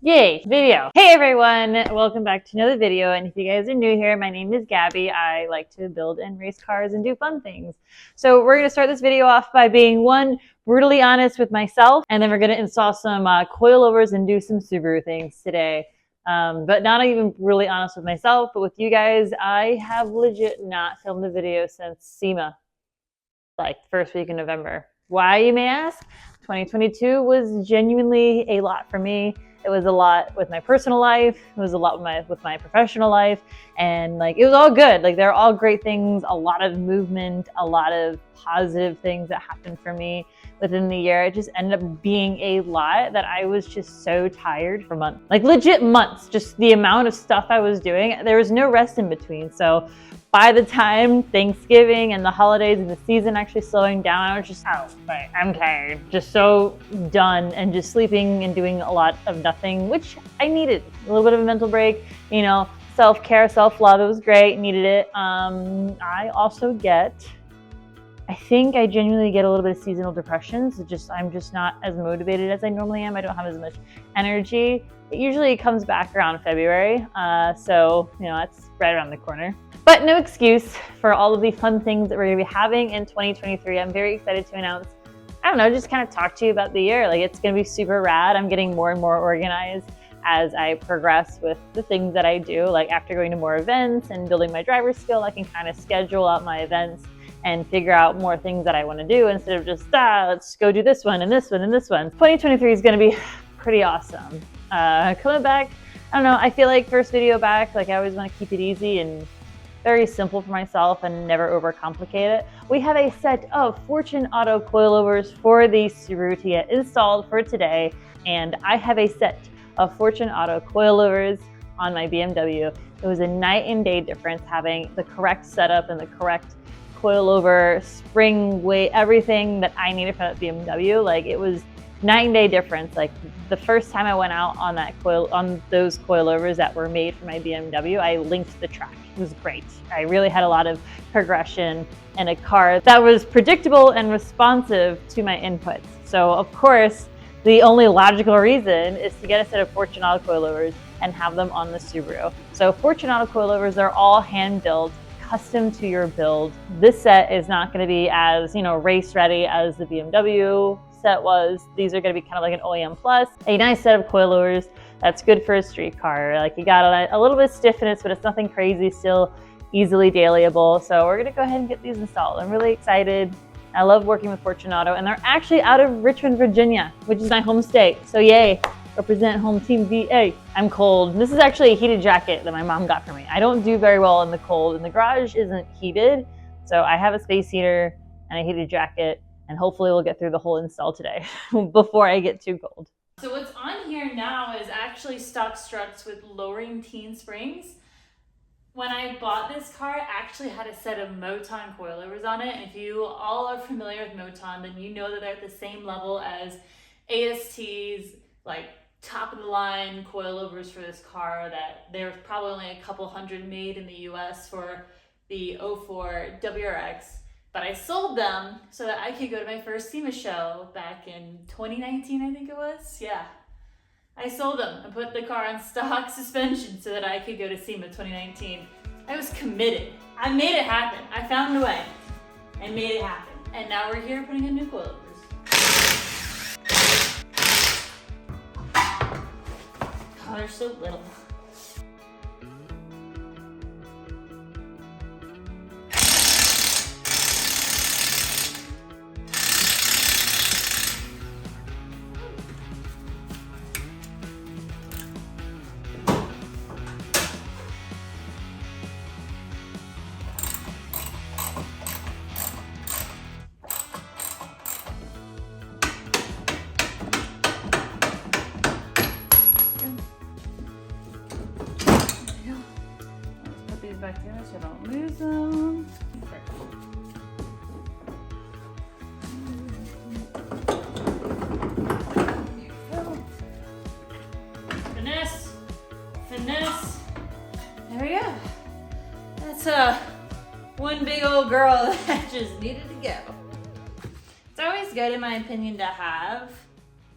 Yay, video. Hey everyone, welcome back to another video. And if you guys are new here, my name is Gabby. I like to build and race cars and do fun things. So we're gonna start this video off by being brutally honest with myself, and then we're gonna install some coilovers and do some Subaru things today. But not even really honest with myself, but with you guys, I have legit not filmed a video since SEMA, like first week in November. Why, you may ask? 2022 was genuinely a lot for me. It was a lot with my personal life. It was a lot with my professional life. And like, it was all good. Like, they're all great things, a lot of movement, a lot of positive things that happened for me within the year. It just ended up being a lot that I was just so tired for months, like legit months, just the amount of stuff I was doing. There was no rest in between. So by the time Thanksgiving and the holidays and the season actually slowing down, I was just, I'm tired. Just so done and just sleeping and doing a lot of nothing, which I needed. A little bit of a mental break, you know, self-care, self-love. It was great, needed it. I also I think I genuinely get a little bit of seasonal depression. So I'm just not as motivated as I normally am. I don't have as much energy. It usually comes back around February. So, you know, that's right around the corner. But no excuse for all of the fun things that we're gonna be having in 2023. I'm very excited to announce, I don't know, just kind of talk to you about the year. Like, it's gonna be super rad. I'm getting more and more organized as I progress with the things that I do. Like, after going to more events and building my driver's skill, I can kind of schedule out my events and figure out more things that I want to do instead of just, let's go do this one and this one and this one. 2023 is going to be pretty awesome. Coming back, I don't know, I feel like first video back, like I always want to keep it easy and very simple for myself and never overcomplicate it. We have a set of Fortune Auto coilovers for the Subaru to get installed for today. And I have a set of Fortune Auto coilovers on my BMW. It was a night and day difference having the correct setup and the correct coilover, spring weight, everything that I needed for that BMW. Like, it was night and day difference. Like, the first time I went out on those coilovers that were made for my BMW, I linked the track. It was great. I really had a lot of progression in a car that was predictable and responsive to my inputs. So of course, the only logical reason is to get a set of Fortune Auto coilovers and have them on the Subaru. So Fortune Auto coilovers are all hand built, custom to your build. This set is not going to be as, race ready as the BMW set was. These are going to be kind of like an OEM plus, a nice set of coilovers that's good for a street car. Like, you got a little bit of stiffness, but it's nothing crazy, still easily dailyable. So we're going to go ahead and get these installed. I'm really excited. I love working with Fortune Auto, and they're actually out of Richmond, Virginia, which is my home state. So yay. Represent home team VA. I'm cold. This is actually a heated jacket that my mom got for me. I don't do very well in the cold, and the garage isn't heated. So I have a space heater and a heated jacket, and hopefully we'll get through the whole install today before I get too cold. So what's on here now is actually stock struts with lowering teen springs. When I bought this car, it actually had a set of Moton coilovers on it. And if you all are familiar with Moton, then you know that they're at the same level as AST's, like, top of the line coilovers for this car. That there's probably only a couple hundred made in the US for the 04 WRX, but I sold them so that I could go to my first SEMA show back in 2019, I think it was. Yeah, I sold them and put the car on stock suspension so that I could go to SEMA 2019. I was committed. I made it happen. I found a way and made it happen. And now we're here putting in new coilovers. Oh, they're so little. Back there so I don't lose them. Finesse, finesse. There we go. That's one big old girl that just needed to go. It's always good, in my opinion, to have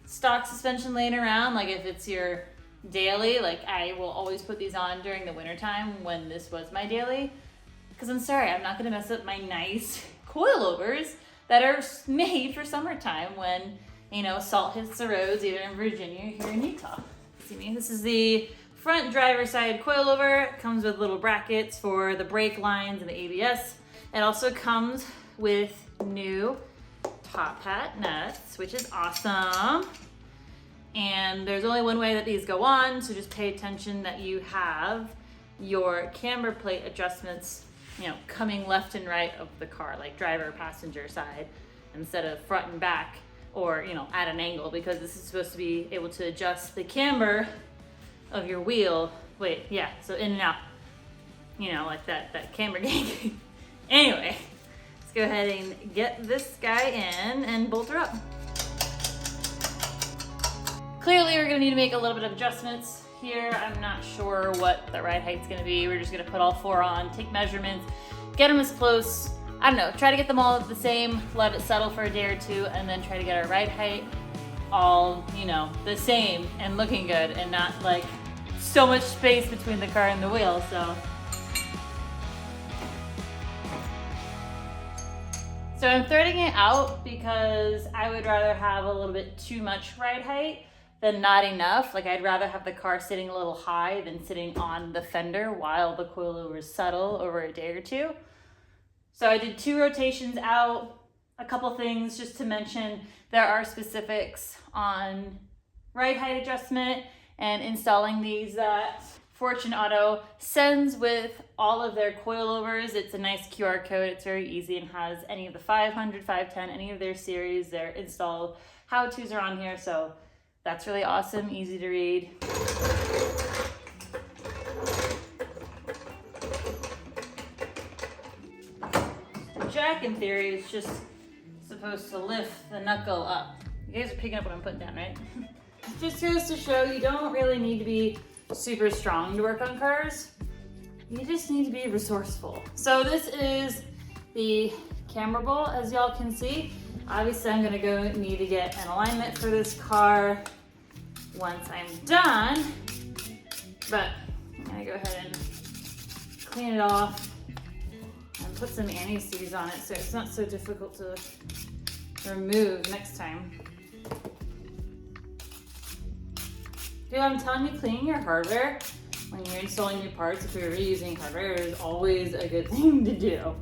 stock suspension laying around. Like, if it's your daily. Like I will always put these on during the wintertime when this was my daily. Because I'm sorry, I'm not gonna mess up my nice coilovers that are made for summertime when, you know, salt hits the roads either in Virginia or here in Utah. See me? This is the front driver side coilover. It comes with little brackets for the brake lines and the ABS. It also comes with new top hat nuts, which is awesome. And there's only one way that these go on, so just pay attention that you have your camber plate adjustments, you know, coming left and right of the car, like driver passenger side, instead of front and back, or, you know, at an angle, because this is supposed to be able to adjust the camber of your wheel. Wait, yeah, so in and out, you know, like that camber gang. Anyway, let's go ahead and get this guy in and bolt her up. Clearly, we're gonna need to make a little bit of adjustments here. I'm not sure what the ride height's gonna be. We're just gonna put all 4 on, take measurements, get them as close, I don't know, try to get them all the same, let it settle for a day or 2, and then try to get our ride height all, you know, the same and looking good, and not like so much space between the car and the wheel, so. So I'm threading it out because I would rather have a little bit too much ride height than not enough. Like I'd rather have the car sitting a little high than sitting on the fender while the coilovers settle over a day or 2. So I did 2 rotations out. A couple things just to mention, there are specifics on ride height adjustment and installing these that Fortune Auto sends with all of their coilovers. It's a nice QR code. It's very easy and has any of the 500, 510, any of their series. Their install how-tos are on here, so that's really awesome, easy to read. The jack, in theory, is just supposed to lift the knuckle up. You guys are picking up what I'm putting down, right? Just goes to show you don't really need to be super strong to work on cars. You just need to be resourceful. So this is the camber bolt, as y'all can see. Obviously, I'm gonna need to get an alignment for this car once I'm done, but I'm gonna go ahead and clean it off and put some anti-seize on it so it's not so difficult to remove next time. Dude, I'm telling you, cleaning your hardware when you're installing new parts, if you're reusing hardware, is always a good thing to do.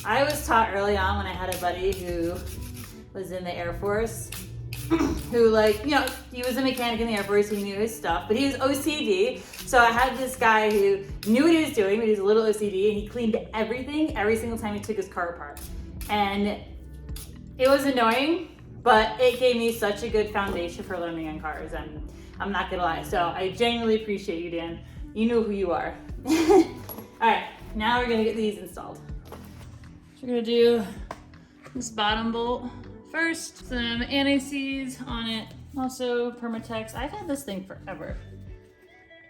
I was taught early on when I had a buddy who was in the Air Force, who, like, you know, he was a mechanic in the Air Force, he knew his stuff, but he was OCD. So I had this guy who knew what he was doing, but he was a little OCD, and he cleaned everything every single time he took his car apart. And it was annoying, but it gave me such a good foundation for learning on cars, and I'm not gonna lie. So I genuinely appreciate you, Dan. You know who you are. All right, now we're gonna get these installed. So we're gonna do this bottom bolt first, some anti-seize on it, also Permatex. I've had this thing forever,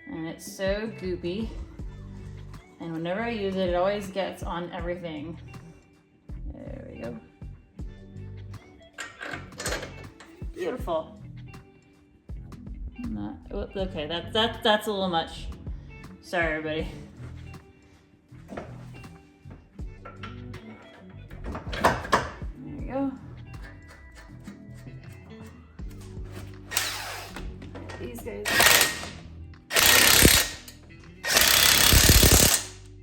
and it's so goopy, and whenever I use it, it always gets on everything. There we go. Beautiful. Okay, that's a little much. Sorry, everybody. There we go. These guys.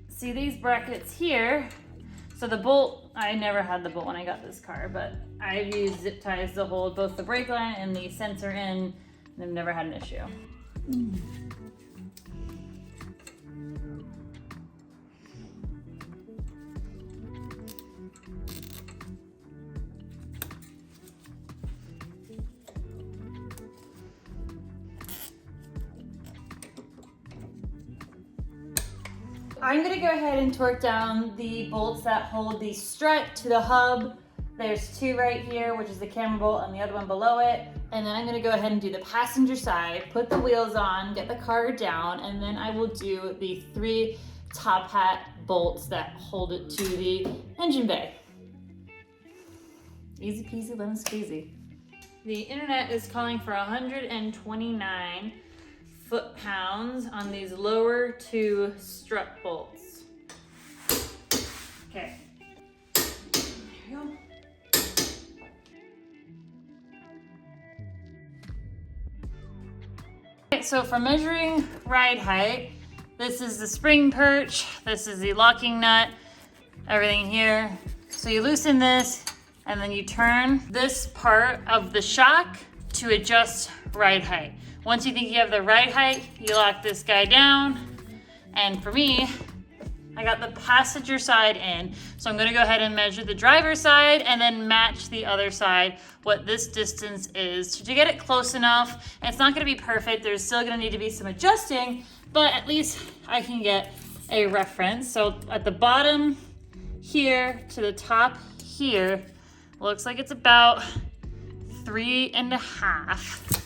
See these brackets here? So the bolt, I never had the bolt when I got this car, but I've used zip ties to hold both the brake line and the sensor in, and I've never had an issue. I'm gonna go ahead and torque down the bolts that hold the strut to the hub. There's 2 right here, which is the camber bolt, and the other one below it. And then I'm gonna go ahead and do the passenger side, put the wheels on, get the car down, and then I will do the 3 top hat bolts that hold it to the engine bay. Easy peasy, lemon squeezy. The internet is calling for 129 foot-pounds on these lower 2 strut bolts. Okay. There we go. Okay, so for measuring ride height, this is the spring perch, this is the locking nut, everything here. So you loosen this and then you turn this part of the shock to adjust ride height. Once you think you have the ride height, you lock this guy down. And for me, I got the passenger side in. So I'm gonna go ahead and measure the driver's side and then match the other side, what this distance is. To get it close enough, and it's not gonna be perfect, there's still gonna need to be some adjusting, but at least I can get a reference. So at the bottom here to the top here, looks like it's about 3.5.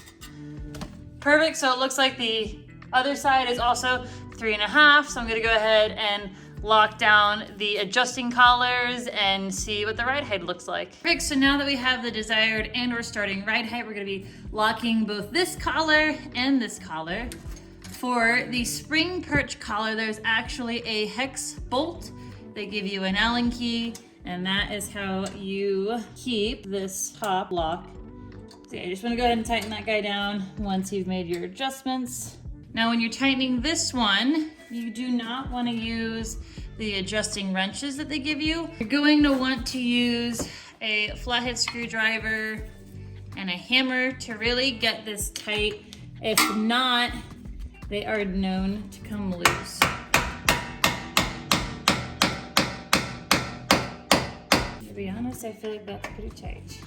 Perfect, so it looks like the other side is also 3.5. So I'm gonna go ahead and lock down the adjusting collars and see what the ride height looks like. Perfect, so now that we have the desired and or starting ride height, we're gonna be locking both this collar and this collar. For the spring perch collar, there's actually a hex bolt. They give you an Allen key, and that is how you keep this top lock. So you just wanna go ahead and tighten that guy down once you've made your adjustments. Now when you're tightening this one, you do not wanna use the adjusting wrenches that they give you. You're going to want to use a flathead screwdriver and a hammer to really get this tight. If not, they are known to come loose. To be honest, I feel like that's pretty tight.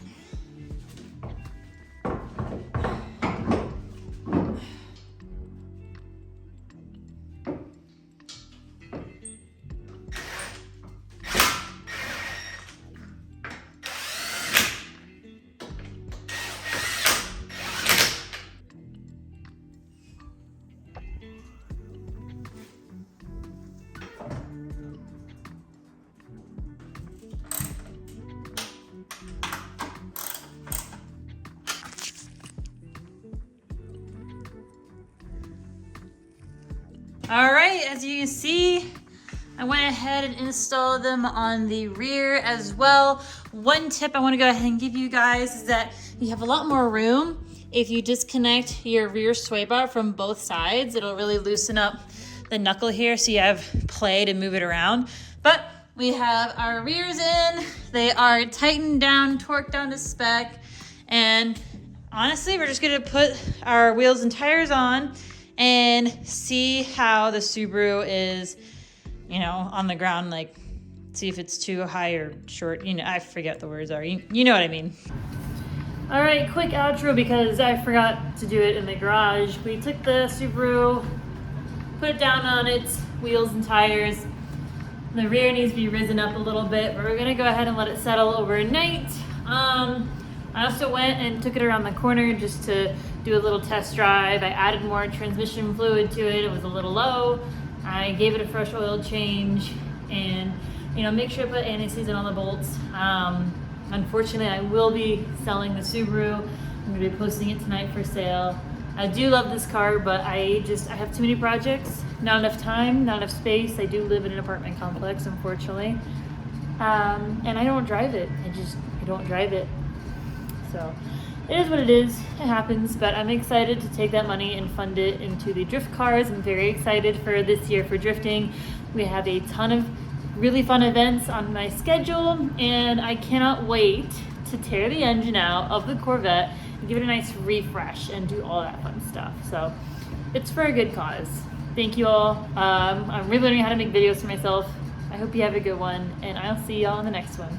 All right, as you can see, I went ahead and installed them on the rear as well. One tip I want to go ahead and give you guys is that you have a lot more room if you disconnect your rear sway bar from both sides. It'll really loosen up the knuckle here so you have play to move it around. But we have our rears in. They are tightened down, torqued down to spec. And honestly, we're just gonna put our wheels and tires on and see how the Subaru is, you know, on the ground, like see if it's too high or short. You know, I forget what the words are. You know what I mean. All right, quick outro because I forgot to do it in the garage. We took the Subaru, put it down on its wheels and tires. The rear needs to be risen up a little bit, but we're gonna go ahead and let it settle overnight. I also went and took it around the corner just to do a little test drive. I added more transmission fluid to it. It was a little low. I gave it a fresh oil change and, you know, make sure to put anti-seize on all the bolts. Unfortunately, I will be selling the Subaru. I'm gonna be posting it tonight for sale. I do love this car, but I have too many projects, not enough time, not enough space. I do live in an apartment complex, unfortunately. And I don't drive it. I don't drive it. So it is what it is. It happens, but I'm excited to take that money and fund it into the drift cars. I'm very excited for this year for drifting. We have a ton of really fun events on my schedule, and I cannot wait to tear the engine out of the Corvette and give it a nice refresh and do all that fun stuff. So it's for a good cause. Thank you all. I'm really learning how to make videos for myself. I hope you have a good one, and I'll see y'all in the next one.